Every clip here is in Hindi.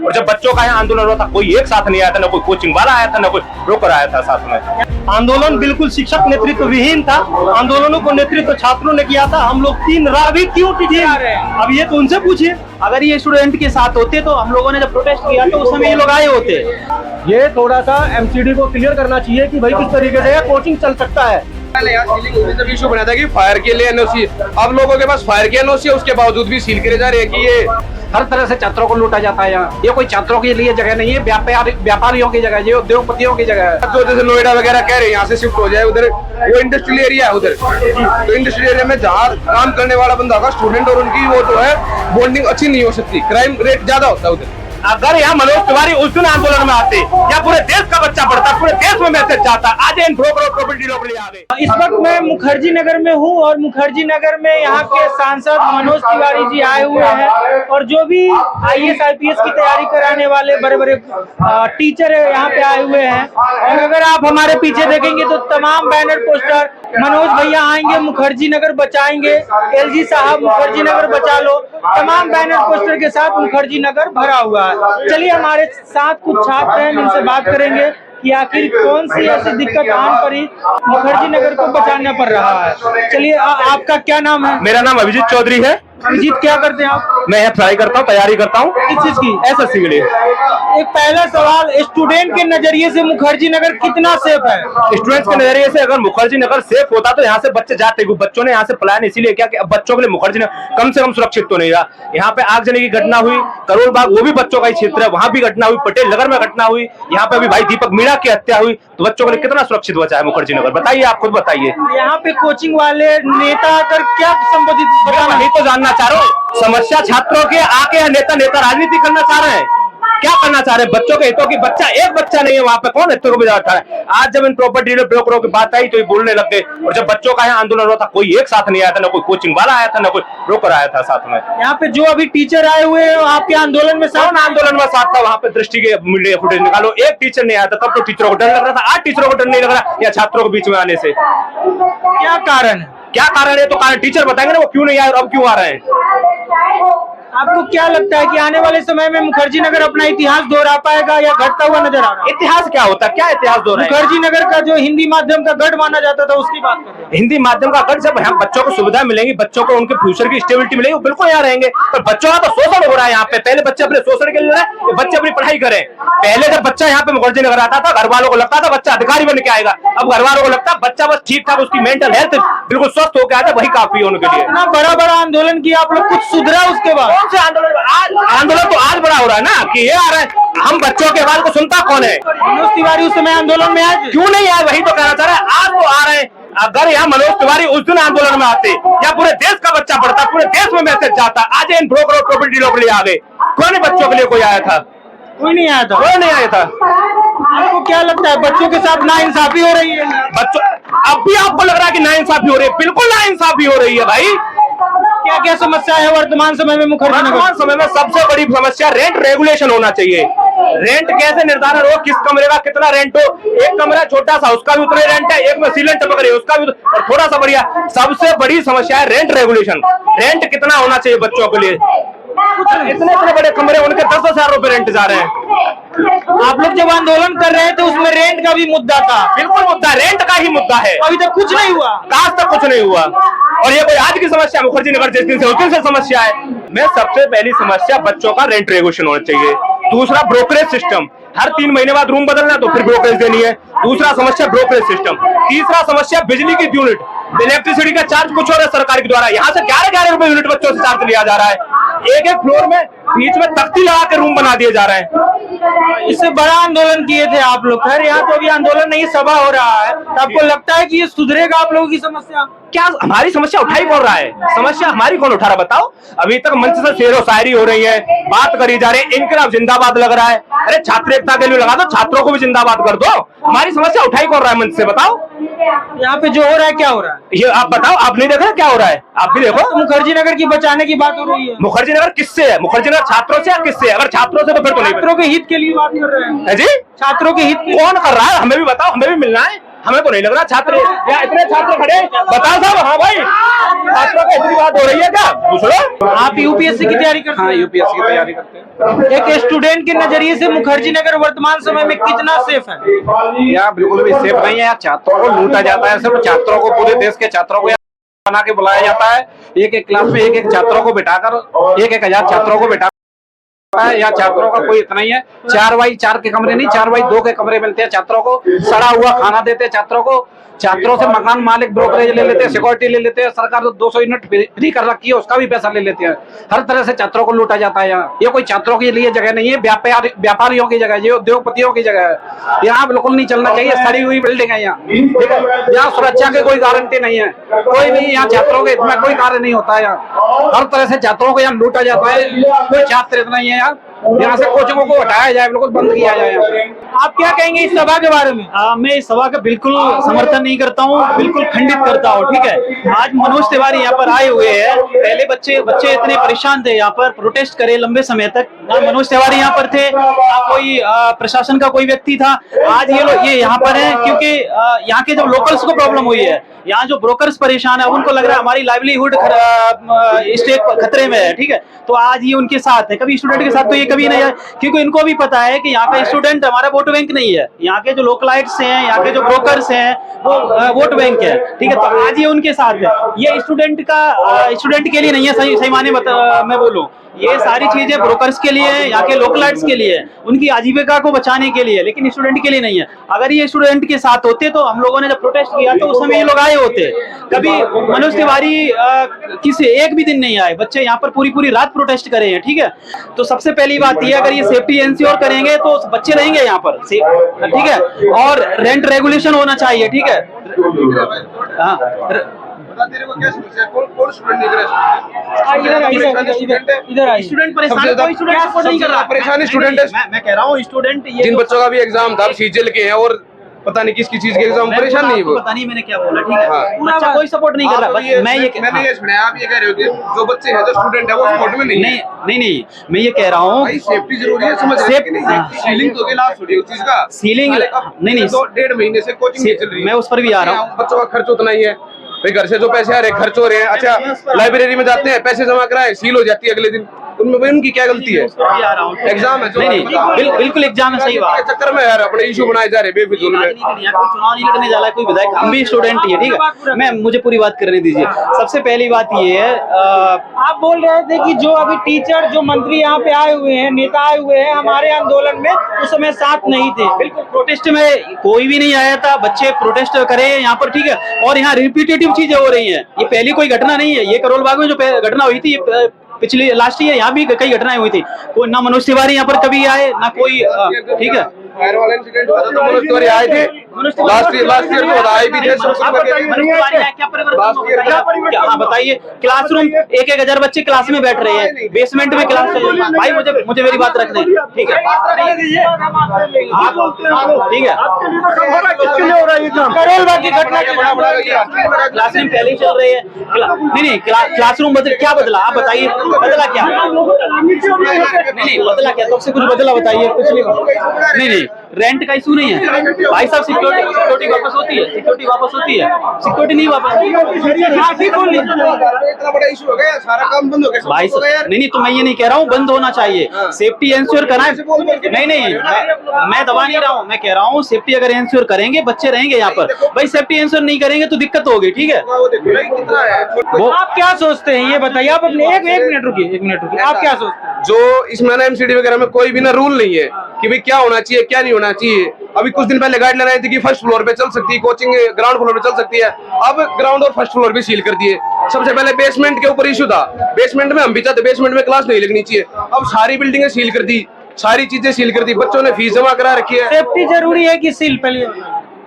और जब बच्चों का यहाँ आंदोलन हुआ था कोई एक साथ नहीं आया था, ना कोई कोचिंग वाला आया था, ना कोई ब्रोकर आया था साथ में। आंदोलन बिल्कुल शिक्षक नेतृत्व विहीन था। आंदोलनों को नेतृत्व छात्रों ने किया था। हम लोग 3 रात भी क्यों टिके आ रहे हैं, अब ये तो उनसे पूछिए। अगर ये स्टूडेंट के साथ होते तो हम लोगों ने जब प्रोटेस्ट किया तो उस समय ये लोग आए होते। ये थोड़ा सा एमसीडी को क्लियर करना चाहिए कि भाई किस तरीके से कोचिंग चल सकता है। जब इशू बना था कि फायर के लिए एनओसी, अब लोगों के पास फायर की एनओसी है, उसके बावजूद भी सील करे जा रहे हैं कि ये हर तरह से छात्रों को लूटा जाता है यहाँ। ये कोई छात्रों के लिए जगह नहीं है, व्यापारियों की जगह है, ये उद्योगपतियों की जगह है। जो जैसे नोएडा वगैरह कह रहे हैं यहाँ से शिफ्ट हो जाए उधर, वो इंडस्ट्रियल एरिया है उधर। तो इंडस्ट्रियल एरिया में जहाँ काम करने वाला बंदा होगा स्टूडेंट, और उनकी वो जो है बॉन्डिंग अच्छी नहीं हो सकती, क्राइम रेट ज्यादा होता है उधर। अगर यहाँ मनोज तिवारी उस दिन आंदोलन में आते या पूरे देश का बच्चा पढ़ता, पूरे देश में मैसेज जाता, आज इन ब्रोकर और प्रॉपर्टी डीलर के लिए आ गए। इस वक्त मैं मुखर्जी नगर में हूँ और मुखर्जी नगर में यहाँ के सांसद मनोज तिवारी जी आए हुए हैं और जो भी IAS IPS की तैयारी कराने वाले बड़े बड़े टीचर है यहाँ पे आए हुए हैं। और अगर आप हमारे पीछे देखेंगे तो तमाम बैनर पोस्टर, मनोज भैया आएंगे, मुखर्जी नगर बचाएंगे, LG साहब मुखर्जी नगर बचा लो, तमाम बैनर पोस्टर के साथ मुखर्जी नगर भरा हुआ है। चलिए हमारे साथ कुछ छात्र हैं जिनसे बात करेंगे कि आखिर कौन सी ऐसी दिक्कत आन पड़ी मुखर्जी नगर को बचाना पड़ रहा है। चलिए आपका क्या नाम है? मेरा नाम अभिजीत चौधरी है। अभिजीत, क्या करते हैं आप? मैं यहाँ ट्राई करता हूँ, तैयारी करता हूँ। किस चीज की? SSC के लिए। एक पहला सवाल, स्टूडेंट के नजरिए से मुखर्जी नगर कितना सेफ है? स्टूडेंट्स के नजरिए से अगर मुखर्जी नगर सेफ होता तो यहाँ से बच्चे जाते। बच्चों ने यहाँ से प्लान इसीलिए किया कि अब बच्चों के लिए मुखर्जी नगर कम से कम सुरक्षित तो नहीं रहा। यहाँ पे आगजनी की घटना हुई, करोल बाग वो भी बच्चों का ही क्षेत्र है, वहां भी घटना हुई, पटेल नगर में घटना हुई, यहाँ पे अभी भाई दीपक मीणा की हत्या हुई, तो बच्चों के लिए कितना सुरक्षित बचा है मुखर्जी नगर? बताइए, आप खुद बताइए। यहाँ पे कोचिंग वाले नेता आकर क्या संबोधित बताना वही तो जानना चाह रहा हूँ। समस्या छात्रों के आके नेता राजनीति करना चाह रहे हैं, क्या करना चाह रहे हैं? बच्चों के हितों की बच्चा एक बच्चा नहीं है वहां पे, कौन हितों को बिगाड़ रहा है? आज जब इन प्रॉपर्टी डीलर ब्रोकरों की बात आई तो ये बोलने लग गए। और जब बच्चों का यहाँ आंदोलन हुआ था कोई एक साथ नहीं आया था, ना कोई कोचिंग वाला आया था, ना कोई ब्रोकर आया था साथ में। यहाँ पे जो अभी टीचर आए हुए हैं आपके आंदोलन में कौन आंदोलन में साथ था? वहां पे दृष्टि के मीडिया फुटेज निकालो, एक टीचर नहीं आया था, तब तो टीचरों को डर लग रहा था। आज टीचरों को डर नहीं लग रहा या छात्रों के बीच में आने से? क्या कारण है? क्या कारण है? तो कारण टीचर बताएंगे ना वो क्यों नहीं आए और अब क्यों आ रहे हैं। आपको क्या लगता है कि आने वाले समय में मुखर्जी नगर अपना इतिहास दोहरा पाएगा या घटता हुआ नजर आ रहा है? इतिहास क्या होता है? क्या इतिहास दोहराए? मुखर्जी नगर का जो हिंदी माध्यम का गढ़ माना जाता था उसकी बात कर रहे हैं। हिंदी माध्यम का गढ़, जब यहाँ बच्चों को सुविधा मिलेंगी, बच्चों को उनके फ्यूचर की स्टेबिलिटी मिलेगी, वो बिल्कुल यहाँ रहेंगे। पर बच्चों का तो शोषण हो रहा है यहाँ पे। पहले बच्चे अपने शोषण के लिए बच्चे अपनी पढ़ाई करें। पहले जब बच्चा यहाँ पे मुखर्जी नगर आता था घर वालों को लगता था बच्चा अधिकारी बन के आएगा, अब घर वालों को लगता है बच्चा बस ठीक ठाक उसकी मेंटल हेल्थ बिल्कुल स्वस्थ होकर आता, वही काफी है उनके लिए। इतना बड़ा बड़ा आंदोलन किया आप लोग, कुछ सुधरा उसके बाद? कौन से आंदोलन तो आज बड़ा हो रहा है ना कि ये आ रहा है। हम बच्चों के आवाज को सुनता कौन है? मनोज तिवारी उस समय आंदोलन में आए क्यों नहीं आए? वही तो कहना चाह रहा है, आज वो आ रहे हैं। अगर यहाँ मनोज तिवारी उस दिन आंदोलन में आते या पूरे देश का बच्चा पढ़ता, पूरे देश में मैसेज जाता, आज इन ब्रोकर और प्रॉपर्टी डीलर के लिए आ गए। कौन बच्चों के लिए कोई आया था? कोई नहीं आया था। कोई नहीं आया था। आपको क्या लगता है बच्चों के साथ नाइंसाफी हो रही है? बच्चों अब भी आपको लग रहा है कि नाइंसाफी हो रही है? बिल्कुल नाइंसाफी हो रही है भाई। क्या क्या समस्या है वर्तमान समय में मुखर्जी नगर? वर्तमान समय में सबसे बड़ी समस्या रेंट रेगुलेशन होना चाहिए। रेंट कैसे निर्धारण हो, किस कमरे का कितना रेंट हो? एक कमरा छोटा सा उसका भी उतना ही रेंट है, एक में सीलन टपक रही है उसका भी, और थोड़ा सा बढ़िया। सबसे बड़ी समस्या है रेंट रेगुलेशन। रेंट कितना होना चाहिए बच्चों के लिए? इतने इतने बड़े कमरे, उनके 10,000 रुपए रेंट जा रहे हैं। आप लोग जब आंदोलन कर रहे थे उसमें रेंट का भी मुद्दा था? बिल्कुल मुद्दा, रेंट का ही मुद्दा है। अभी तक कुछ नहीं हुआ? आज तक कुछ नहीं हुआ। और ये कोई आज की समस्या मुखर्जी नगर जिस दिन से उस दिन से समस्या है। मैं सबसे पहली समस्या बच्चों का रेंट रेगुलेशन होना चाहिए। दूसरा ब्रोकरेज सिस्टम, हर 3 महीने बाद रूम बदलना तो फिर ब्रोकरेज देनी है। दूसरा समस्या ब्रोकरेज सिस्टम। तीसरा समस्या बिजली की यूनिट, इलेक्ट्रिसिटी का चार्ज कुछ और है सरकार के द्वारा, यहाँ से 11-11 रुपए यूनिट बच्चों से चार्ज लिया जा रहा है। एक एक फ्लोर में बीच में तख्ती लगा के रूम बना दिए जा रहे हैं। इससे बड़ा आंदोलन किए थे आप लोग, खैर यहाँ तो अभी आंदोलन नहीं, सभा हो रहा है, तो आपको लगता है कि ये सुधरेगा आप लोगों की समस्या? क्या हमारी समस्या उठाई कौन रहा है? समस्या हमारी कौन उठा रहा बताओ? अभी तक मंच से शेरो शायरी हो रही है, बात करी जा रही है, इनकलाब जिंदाबाद लग रहा है। अरे छात्र एकता के लिए लगा दो, छात्रों को भी जिंदाबाद कर दो। हमारी समस्या उठाई कौन रहा है मंच से? बताओ यहाँ पे जो हो रहा है क्या हो रहा है? ये आप बताओ, आप नहीं देख रहे क्या हो रहा है? आप भी देखो। तो मुखर्जी नगर की बचाने की बात हो रही है। मुखर्जी नगर किससे है? मुखर्जी नगर छात्रों से या किससे? अगर छात्रों से तो फिर तो नहीं। छात्रों के हित के लिए बात कर रहे हैं जी, छात्रों के हित कौन कर रहा है? हमें भी बताओ, हमें भी मिलना है। हमें तो नहीं लग रहा छात्र यहाँ इतने छात्र खड़े, बताओ साहब। हाँ भाई, छात्रों का इतनी बात हो रही है क्या? पूछ लो। आप यूपीएससी की तैयारी करते हाँ, हैं? यूपीएससी की तैयारी करते हैं। एक स्टूडेंट के नजरिए से मुखर्जी नगर वर्तमान समय में कितना सेफ है? यहाँ बिल्कुल भी सेफ नहीं है। यहाँ छात्रों को लूटा जाता है, सिर्फ छात्रों को, पूरे देश के छात्रों को बना के बुलाया जाता है। एक एक क्लास में एक एक छात्रों को बिठाकर 1,000 छात्रों को बिठा है। यहाँ छात्रों का कोई इतना ही है। 4x4 के कमरे नहीं, 4x2 के कमरे मिलते हैं छात्रों को। सड़ा हुआ खाना देते हैं छात्रों को। छात्रों से मकान मालिक ब्रोकरेज ले लेते हैं, सिक्योरिटी ले लेते हैं। सरकार तो 200 यूनिट फ्री कर रखी है, उसका भी पैसा ले लेते हैं। हर तरह से छात्रों को लूटा जाता है यहाँ। ये कोई छात्रों के लिए जगह नहीं है, व्यापारियों की जगह है, ये उद्योगपतियों की जगह है। यहाँ बिल्कुल नहीं चलना चाहिए। सड़ी हुई बिल्डिंग है यहाँ, ठीक है। यहाँ सुरक्षा की कोई गारंटी नहीं है, कोई नहीं। यहाँ छात्रों के हित में कोई कार्य नहीं होता है। यहाँ हर तरह से छात्रों को यहाँ लूटा जाता है। कोई छात्र इतना नहीं है यहाँ से कोचिंगों को हटाया जाए, बिल्कुल बंद किया जाए। आप क्या कहेंगे इस सभा के बारे में? मैं इस सभा का बिल्कुल समर्थन नहीं करता हूँ, बिल्कुल खंडित करता हूँ, ठीक है। आज मनोज तिवारी यहाँ पर आए हुए हैं। पहले बच्चे इतने परेशान थे, यहाँ पर प्रोटेस्ट करे लंबे समय तक। ना मनोज तिवारी यहाँ पर थे, ना कोई प्रशासन का कोई व्यक्ति था। आज ये यहाँ पर है क्योंकि यहाँ के जो लोकल्स को प्रॉब्लम हुई है। यहाँ जो ब्रोकर्स परेशान है, उनको लग रहा है हमारी लाइवलीहुड स्टेट खतरे में है, ठीक है। तो आज ये उनके साथ है। कभी स्टूडेंट के साथ तो ये कभी नहीं है, क्योंकि इनको भी पता है कि यहाँ का स्टूडेंट हमारा वोट बैंक नहीं है। यहाँ के जो लोकलाइट्स हैं, यहाँ के जो ब्रोकर्स हैं, वो वोट बैंक है, ठीक है। तो आज ये उनके साथ है। ये स्टूडेंट के लिए नहीं है, सही माने मैं बोलूँ। ये सारी चीजें ब्रोकर्स के लिए, यहाँ के लोकलाइट्स के लिए, उनकी आजीविका को बचाने के लिए, लेकिन स्टूडेंट के लिए नहीं है। अगर ये स्टूडेंट के साथ होते तो हम लोगों ने जब प्रोटेस्ट किया तो उस समय ये लोग आए होते। कभी मनोज तिवारी किसी एक भी दिन नहीं आए। बच्चे यहाँ पर पूरी रात प्रोटेस्ट करे हैं, ठीक है। तो सबसे पहली बात ये, अगर ये सेफ्टी इंश्योर करेंगे तो बच्चे रहेंगे यहाँ पर, ठीक है। और रेंट रेगुलेशन होना चाहिए, ठीक है। हाँ, इधर आइए। स्टूडेंट परेशान, कोई स्टूडेंट सपोर्ट नहीं कर रहा। परेशानी स्टूडेंट है। मैं कह रहा हूँ स्टूडेंट जिन बच्चों का भी एग्जाम था, सीजल के हैं और पता नहीं किसकी चीज के एग्जाम, परेशान नहीं वो। पता नहीं मैंने क्या बोला, ठीक है। हाँ। बच्चा कोई सपोर्ट नहीं कर रहा। मैंने ये सुना, आप ये कह रहे हो कि जो बच्चे हैं, जो स्टूडेंट है, वो सपोर्ट में नहीं है। नहीं, मैं ये कह रहा हूँ भाई सेफ्टी जरूरी है, समझ रहे हैं कि नहीं? सीलिंग तो के लास्ट हो रही है उस चीज का। सीलिंग नहीं, 1.5 महीने से कोचिंग चल रही है। मैं उस पर भी आ रहा हूँ। बच्चों का खर्च उतना ही है भाई। घर से जो पैसे आ रहे हैं, खर्च हो रहे हैं। अच्छा, लाइब्रेरी में जाते हैं, पैसे जमा कराए, सील हो जाती है अगले दिन। उनमें भाई उनकी क्या गलती है? एग्जाम है जो बिल्कुल एग्जाम है, सही बात। चक्कर में यार अपने इशू बनाए जा रहे बेफिजूल में। चुनाव नहीं लड़ने जा रहा है कोई विधायक, हम भी स्टूडेंट ही है, ठीक है। मुझे पूरी बात करने दीजिए। सबसे पहली बात ये है, आप बोल रहे थे कि जो अभी टीचर, जो मंत्री यहाँ पे आए हुए हैं, नेता आए हुए हैं, हमारे आंदोलन में उस समय साथ नहीं थे। बिल्कुल, प्रोटेस्ट में कोई भी नहीं आया था। बच्चे प्रोटेस्ट करे यहाँ पर, ठीक है। और यहाँ रिपीटेटिव चीजें हो रही हैं। ये पहली कोई घटना नहीं है। ये करोल बाग में जो घटना हुई थी, पिछली लास्ट ईयर यहाँ भी कई घटनाएं हुई थी। कोई ना मनोज तिवारी यहाँ पर कभी आए, ना कोई, ठीक है। फायर वाला इंसिडेंट हुआ था तो मनोज तिवारी आए थे लास्ट ईयर तो आए भी थे। हाँ बताइए, क्लासरूम 1,000 बच्चे क्लास में बैठ रहे हैं, बेसमेंट में क्लास चल रही है। भाई मुझे मेरी बात रखने, ठीक है, ठीक है। करोल बाग की घटना क्लासरूम पहले ही चल रही है। नहीं, क्लासरूम क्या बदला? आप बताइए, बदला क्या? नहीं, बदला क्या? तो से कुछ बदला बताइए। कुछ नहीं, रेंट का इशू नहीं है भाई साहब। सिक्योरिटी वापस होती है, सिक्योरिटी नहीं वापस होती। इतना बड़ा इशू हो गया, सारा काम बंद हो गया भाई साहब। नहीं, तो मैं ये नहीं कह रहा हूँ बंद होना चाहिए। सेफ्टी इंश्योर कराएं। नहीं, मैं दबा नहीं रहा हूँ। मैं कह रहा हूँ सेफ्टी अगर इंश्योर करेंगे, बच्चे रहेंगे यहाँ पर। भाई सेफ्टी इंश्योर नहीं करेंगे तो दिक्कत होगी, ठीक है। वो आप क्या सोचते हैं ये बताइए। आप अपने एक मिनट रुकिए। आप क्या सोचते हैं? जो इसमें ना एमसीडी वगैरह में कोई भी ना रूल नहीं है कि भाई क्या होना चाहिए, क्या नहीं होना चाहिए। अभी कुछ दिन पहले गाइडलाइन आई थी कि फर्स्ट फ्लोर पे चल सकती है कोचिंग, ग्राउंड फ्लोर पे चल सकती है। अब ग्राउंड और फर्स्ट फ्लोर भी सील कर दिए। सबसे पहले बेसमेंट के ऊपर इशू था। बेसमेंट में हम भी चाहते, बेसमेंट में क्लास नहीं लगनी चाहिए। अब सारी बिल्डिंगें सील कर दी, सारी चीजें सील कर दी। बच्चों ने फीस जमा करा रखी है। सेफ्टी जरूरी है कि सील पहले?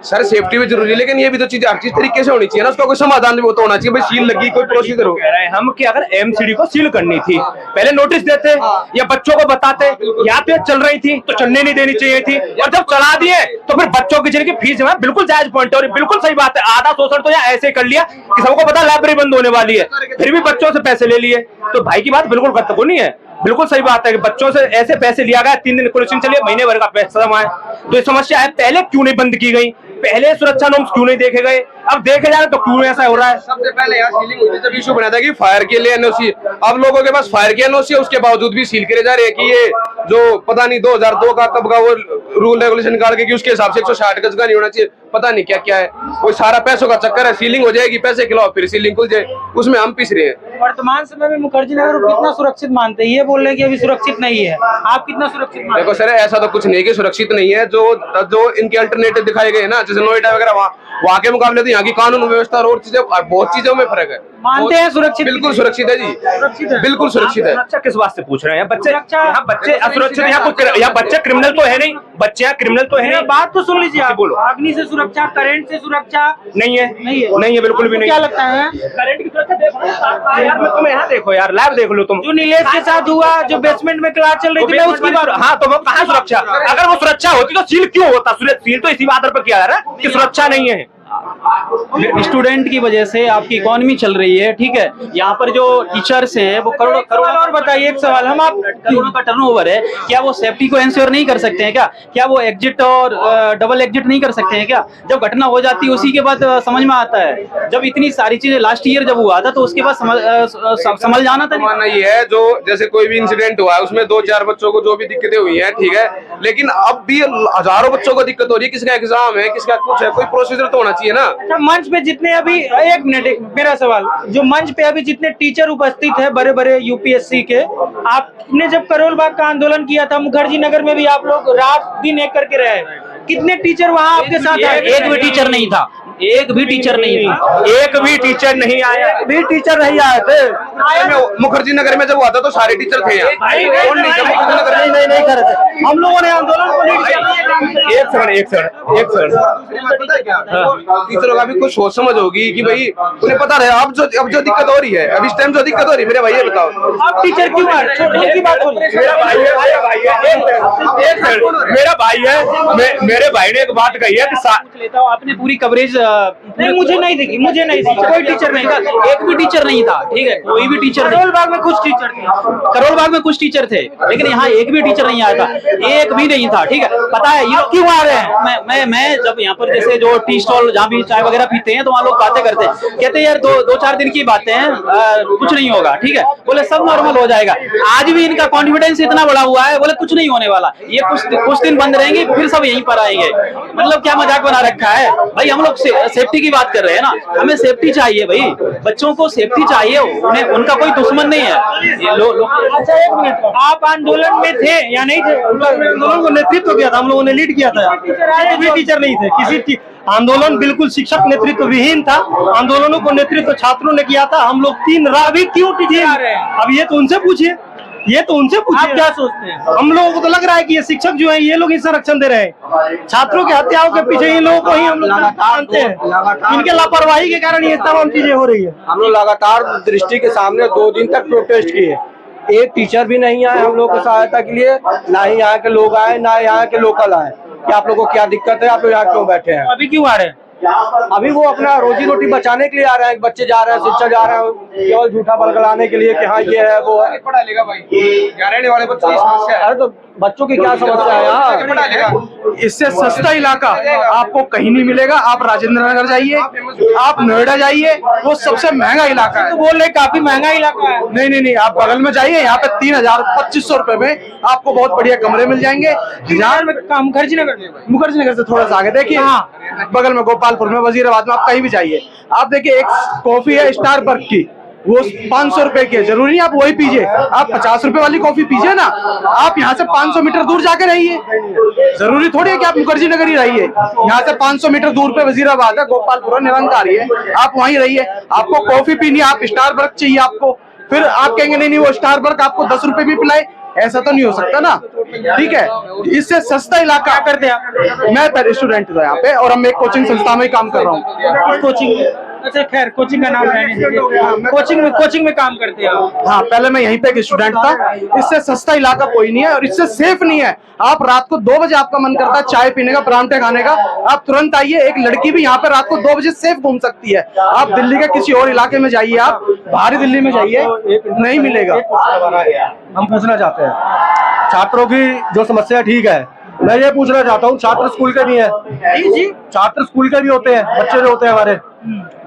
सर सेफ्टी भी जरूरी है, लेकिन ये भी तो चीजें हर चीज तरीके से होनी चाहिए ना। उसका कोई समाधान भी तो होना चाहिए। भाई सील लगी, कोई प्रोसीजर हो। कह रहे हैं हम कि अगर एमसीडी को सील करनी थी, पहले नोटिस देते या बच्चों को बताते। यहाँ पे चल रही थी तो चलने नहीं देनी चाहिए थी, और जब चला दिए तो फिर बच्चों की जिनकी फीस जमा, बिल्कुल जायज पॉइंट है और बिल्कुल सही बात है। आधा शोषण तो यहाँ ऐसे कर लिया कि सबको पता लाइब्रेरी बंद होने वाली है, फिर भी बच्चों से पैसे ले लिए। तो भाई की बात बिल्कुल गलत नहीं है, बिल्कुल सही बात है कि बच्चों से ऐसे पैसे लिया गया। 3 दिन कोचिंग चलिए, महीने भर का पैसा जमा है। तो ये समस्या है, पहले क्यों नहीं बंद की गई? पहले सुरक्षा नॉर्म्स क्यों नहीं देखे गए, अब देखे जा रहे तो क्यों ऐसा हो रहा है? सबसे पहले यहाँ सीलिंग हुई थी जब इशू बना था कि फायर के लिए एनओसी, अब लोगों के पास फायर की एनओसी है, उसके बावजूद भी सील करे जा रहे हैं कि ये जो पता नहीं 2002 का कब का वो रूल रेगुलेशन निकाल के कि उसके हिसाब से 160 गज का नहीं होना चाहिए, पता नहीं क्या क्या है, वो सारा पैसों का चक्कर है। सीलिंग हो जाएगी, पैसे खिलाओ, फिर सीलिंग खुल जाए, उसमें हम पिस रहे हैं। वर्तमान समय में मुखर्जी नगर को कितना सुरक्षित मानते हैं? ये बोल रहे हैं कि अभी सुरक्षित नहीं है, आप कितना सुरक्षित मानते हैं? देखो सर, ऐसा तो कुछ नहीं कि सुरक्षित नहीं है, जो इनके अल्टरनेटिव दिखाए गए ना, जैसे नोएडा वगैरह, वहाँ के मुकाबले तो यहाँ की कानून व्यवस्था और चीजें, बहुत चीजों में फर्क है। मानते हैं सुरक्षित? बिल्कुल सुरक्षित है जी, सुरक्षित है, बिल्कुल सुरक्षित है। सुरक्षा किस बात से पूछ रहे हैं? बच्चे यहाँ बच्चे असुरक्षित, यहाँ बच्चे क्रिमिनल तो है नहीं, बच्चे यहाँ क्रिमिनल तो है मेरा नहीं। बात तो सुन लीजिए आप। बोलो। अग्नि से सुरक्षा, करंट से सुरक्षा नहीं है, नहीं है, नहीं है, बिल्कुल भी आपको नहीं। क्या लगता है? करंट की सुरक्षा देखो यार, तुम यहाँ देखो यार, लैब देख लो तुम। जो नीलेश के साथ हुआ, जो बेसमेंट में क्लास चल रही थी, मैं उसकी बात। हाँ, तो वो कहाँ सुरक्षा? अगर वो सुरक्षा होती तो सील क्यों होता? सील तो इसी आधार पर किया जा रहा है कि सुरक्षा नहीं है। स्टूडेंट की वजह से आपकी इकोनॉमी चल रही है, ठीक है। यहाँ पर जो टीचर्स हैं वो करोड़ों सवाल और बताइए, एक सवाल हम आप करोड़ों का टर्नओवर है, क्या वो सेफ्टी को इंश्योर नहीं कर सकते हैं? क्या वो एग्जिट और डबल एग्जिट नहीं कर सकते हैं क्या? जब घटना हो जाती है उसी के बाद समझ में आता है। जब इतनी सारी चीजें लास्ट ईयर जब हुआ था तो उसके बाद समझ जाना था। मानना ये है, जो जैसे कोई भी इंसिडेंट हुआ है उसमें 2-4 बच्चों को जो भी दिक्कतें हुई हैं, ठीक है, लेकिन अब भी हजारों बच्चों को दिक्कत हो रही है। किसका एग्जाम है, किसका कुछ है, कोई प्रोसीजर तो होना चाहिए ना। अच्छा, मंच पे जितने अभी, एक मिनट, मेरा सवाल, जो मंच पे अभी जितने टीचर उपस्थित है बड़े बड़े यूपीएससी के, आपने जब करोल बाग का आंदोलन किया था, मुखर्जी नगर में भी आप लोग रात दिन एक करके रहे, कितने टीचर वहाँ आपके साथ आए? एक भी टीचर नहीं था, एक भी टीचर नहीं था, एक भी टीचर नहीं आया, एक भी टीचर नहीं आए थे। मुखर्जी नगर में जब हुआ था तो सारे टीचर थे यहाँ। कौन नहीं था मुखर्जी नगर में? नहीं कर रहे थे, हम लोगों ने आंदोलन को लीड किया। एक सेकंड। टीचरों का भी कुछ सोच समझ होगी कि भाई उन्हें पता रहे अब जो दिक्कत हो रही है, अब इस टाइम जो दिक्कत हो रही है, मेरे भाई ये बताओ, अब टीचर क्यों आ रहे? उनकी बात बोलिए। मेरा भाई है, मेरे भाई ने एक बात कही है कि लेता हूँ, आपने पूरी कवरेज नहीं, मुझे नहीं दिखी, मुझे नहीं दिखी, कोई टीचर नहीं था, एक भी टीचर नहीं था, ठीक है, कोई भी टीचर नहीं। करोल बाग में कुछ टीचर थे, करोल बाग में कुछ टीचर थे, लेकिन यहाँ एक भी टीचर नहीं आया था, एक भी नहीं था, ठीक है। पता है ये क्यों आ रहे हैं? मैं जब यहाँ पर जैसे जो टी स्टॉल जहाँ भी चाय वगैरह पीते हैं तो वहाँ लोग बातें करते हैं, कहते हैं यार 2-4 दिन की बातें हैं, कुछ नहीं होगा, ठीक है, बोले सब नॉर्मल हो जाएगा। आज भी इनका कॉन्फिडेंस इतना बड़ा हुआ है, बोले कुछ नहीं होने वाला, ये कुछ दिन बंद रहेंगे, फिर सब यहीं पर आएंगे। मतलब क्या मजाक बना रखा है भाई? हम लोग सेफ्टी की बात कर रहे हैं ना, हमें सेफ्टी चाहिए भाई, बच्चों को सेफ्टी चाहिए, उन्हें उनका कोई दुश्मन नहीं है। अच्छा, एक मिनट, आप आंदोलन में थे या नहीं थे? आंदोलन को नेतृत्व किया था, हम लोगों ने लीड किया था। एक भी टीचर नहीं थे, किसी आंदोलन बिल्कुल शिक्षक नेतृत्व विहीन था। आंदोलनों को नेतृत्व छात्रों ने किया था। हम लोग 3 रात भी क्यों टीचर आ रहे हैं? अब ये तो उनसे पूछिए, ये तो उनसे पूछिए। आप क्या सोचते हैं? हम लोगों को तो लग रहा है कि ये शिक्षक जो है ये लोग ही संरक्षण दे रहे हैं। छात्रों की हत्याओं के पीछे इन लोगों को ही हम लोग मानते हैं। इनके लापरवाही के कारण ये तमाम चीजें हो रही है। हम लोग लगातार दृष्टि के सामने 2 दिन तक प्रोटेस्ट किए, एक टीचर भी नहीं आए हम लोग की सहायता के लिए, ना ही यहाँ के लोग आए, ना यहाँ के लोकल आए कि आप लोगों को क्या दिक्कत है, आप लोग यहाँ क्यों बैठे हैं। अभी क्यों आ रहे हैं? अभी वो अपना रोजी रोटी बचाने के लिए आ रहे हैं, बच्चे जा रहे हैं, शिक्षक जा रहे हैं, केवल झूठा बलगलाने के लिए कि हाँ ये है वो है। पढ़ा लेगा भाई, यहाँ रहने वाले बच्चों की समस्या है। अरे तो बच्चों की क्या समस्या है यहाँ? इससे सस्ता इलाका आपको कहीं नहीं मिलेगा। आप राजेंद्र नगर जाइए, आप नोएडा जाइए, वो सबसे महंगा इलाका है। तो बोल रहे काफी महंगा इलाका है। नहीं, आप बगल में जाइए, यहाँ पे 3,000-2,500 रुपए में आपको बहुत बढ़िया कमरे मिल जाएंगे। मुखर्जी नगर में, मुखर्जी नगर से थोड़ा सा आगे देखिए, बगल में गोपालपुर में, वजीराबाद में, आप कहीं भी जाइए, आप देखिए एक कॉफी है स्टारबक्स की, वो 500 रुपए की है। जरूरी नहीं आप वही पीजिए, आप 50 रुपए वाली कॉफी पीजिए ना। आप यहाँ से 500 मीटर दूर जाके रहिए, जरूरी थोड़ी है कि आप मुखर्जी नगर ही रहिए। यहाँ से 500 मीटर दूर पे वजीराबाद है, गोपालपुर, निरंकारी है, आप वहीं रहिए। आपको कॉफी पीनी है, आप स्टारबक्स चाहिए आपको, फिर आप कहेंगे नहीं वो स्टारबक्स आपको 10 रुपए भी पिलाए, ऐसा तो नहीं हो सकता ना, ठीक है। इससे सस्ता इलाका करते हैं। मैं पहले स्टूडेंट था यहाँ पे, और हम एक कोचिंग संस्था में काम कर रहा हूँ। कोचिंग, अच्छा खैर, कोचिंग का नाम रहने दीजिए। कोचिंग में काम करते हैं आप? हाँ, पहले मैं यहीं पे एक स्टूडेंट था। इससे सस्ता इलाका कोई नहीं है और इससे सेफ नहीं है। आप रात को 2 बजे आपका मन करता है चाय पीने का, परांठे खाने का, आप तुरंत आइए। एक लड़की भी यहाँ पे रात को 2 बजे सेफ घूम सकती है। आप दिल्ली के किसी और इलाके में जाइए, आप बाहरी दिल्ली में जाइए, नहीं मिलेगा। हम पूछना चाहते हैं, छात्रों की जो समस्या ठीक है, मैं ये पूछना चाहता हूँ, छात्र स्कूल के भी हैं जी जी। छात्र स्कूल के भी होते हैं, बच्चे जो होते हैं हमारे,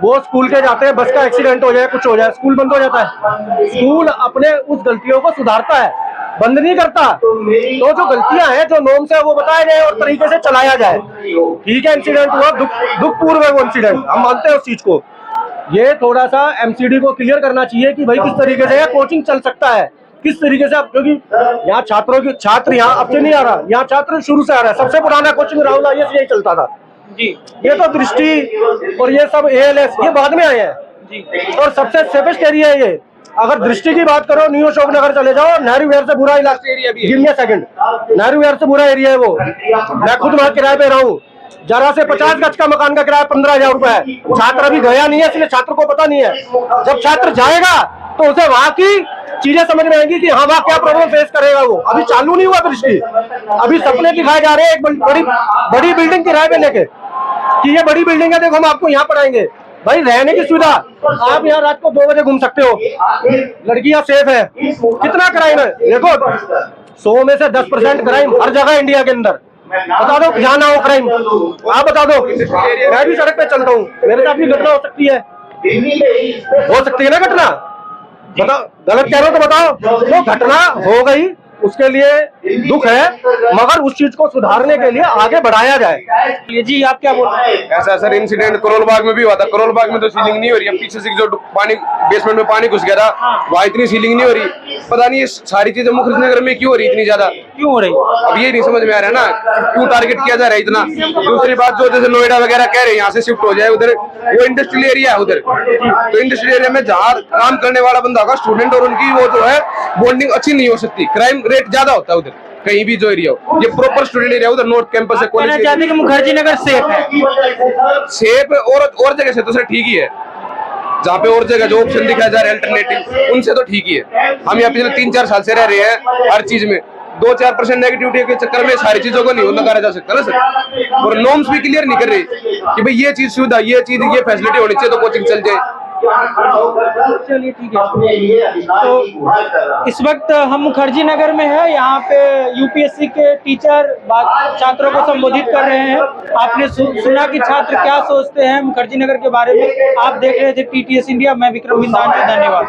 वो स्कूल के जाते हैं, बस का एक्सीडेंट हो जाए, कुछ हो जाए, स्कूल बंद हो जाता है। स्कूल अपने उस गलतियों को सुधारता है, बंद नहीं करता। तो जो गलतियां हैं, जो नॉर्म्स है, वो बताया जाए और तरीके से चलाया जाए। ठीक है, इंसिडेंट हुआ, दुख पूर्व है वो इंसिडेंट, हम मानते हैं उस चीज को। ये थोड़ा सा एमसीडी को क्लियर करना चाहिए कि भाई किस तरीके से कोचिंग चल सकता है, किस तरीके से। क्योंकि यहाँ छात्र यहाँ अब से नहीं आ रहा, यहाँ छात्र शुरू से आ रहा है। सबसे पुराना कोचिंग राहुल IAS यही चलता था जी। ये तो दृष्टि और ये सब ALS ये बाद में आए हैं जी। और सबसे सेफेस्ट एरिया है ये। अगर दृष्टि की बात करो, न्यू अशोक नगर चले जाओ, नेहरू विहार से बुरा इलाका एरिया भी है। सेकंड, नेहरू विहार से बुरा एरिया है वो। मैं खुद वहाँ किराए पे रहा हूँ। जरा से 50 गज का मकान का किराया 15,000 रुपए है। छात्र अभी गया नहीं है, इसलिए छात्र को पता नहीं है। जब छात्र जाएगा तो उसे वहाँ की चीजें समझ में आएंगी कि हाँ वहाँ क्या प्रॉब्लम फेस करेगा वो। अभी चालू नहीं हुआ दृष्टि, अभी सपने दिखाए जा रहे हैं एक बड़ी बिल्डिंग किराए पे लेके कि ये बड़ी बिल्डिंग है, देखो हम आपको यहाँ पढ़ाएंगे। भाई रहने की सुविधा, आप यहाँ रात को 2 बजे घूम सकते हो, लड़कियां सेफ है। कितना क्राइम है देखो, 100 में से 10% क्राइम हर जगह इंडिया के अंदर। बता दो जहाँ ना हो क्राइम, आप बता दो। मैं भी सड़क पे चलता हूँ, मेरे साथ भी घटना हो सकती है, ना घटना। बताओ, गलत कह रहे हो तो बताओ। तो घटना हो गई, उसके लिए दुख है, मगर उस चीज को सुधारने के लिए आगे बढ़ाया जाए। जी आप क्या बोल रहे हैं? ऐसा सर इंसिडेंट करोल बाग में भी हुआ था। करोल बाग में तो सीलिंग नहीं हो रही है, पीछे से जो पानी बेसमेंट में पानी घुस गया था, वहाँ इतनी सीलिंग नहीं हो रही। पता नहीं ये सारी चीजें मुखर्जी नगर में क्यों हो रही इतनी ज्यादा, क्यों हो रही? अब ये नहीं समझ में आ रहा है ना, क्यों टारगेट किया जा रहा है इतना। दूसरी बात, जो जैसे नोएडा वगैरह कह रहे हैं यहाँ से शिफ्ट हो जाए उधर, वो इंडस्ट्रियल एरिया है उधर। तो इंडस्ट्रियल एरिया में जहाँ काम करने वाला बंदा होगा, स्टूडेंट, और उनकी वो जो है बॉन्डिंग अच्छी नहीं हो सकती, क्राइम रेट ज्यादा होता है उधर कहीं भी जो एरिया हो। ये प्रॉपर स्टूडेंट एरिया उधर, नॉर्थ कैंपस है, कॉलेज चाहते कि मुखर्जी नगर सेफ है? सेफ और जगह से तो सर ठीक ही है, जहाँ पे और जगह जो ऑप्शन दिखाया जा रहा है अल्टरनेटिव, उनसे तो ठीक ही है। हम यहाँ पिछले 3-4 साल से रह रहे हैं, हर चीज में 2-4% नेगेटिविटी के चक्कर में सारी चीजों को नहीं नकारा जा सकता ना सर। और नॉर्म्स भी क्लियर नहीं कर रही कि भाई ये चीज सुविधा, ये चीज, ये फैसिलिटी होनी चाहिए तो कोचिंग चल जाए। चलिए ठीक है। तो इस वक्त हम मुखर्जी नगर में है, यहाँ पे यूपीएससी के टीचर छात्रों को संबोधित कर रहे हैं। आपने सुना कि छात्र क्या सोचते हैं मुखर्जी नगर के बारे में। आप देख रहे थे TTS इंडिया, मैं विक्रम बिंदांचू, धन्यवाद।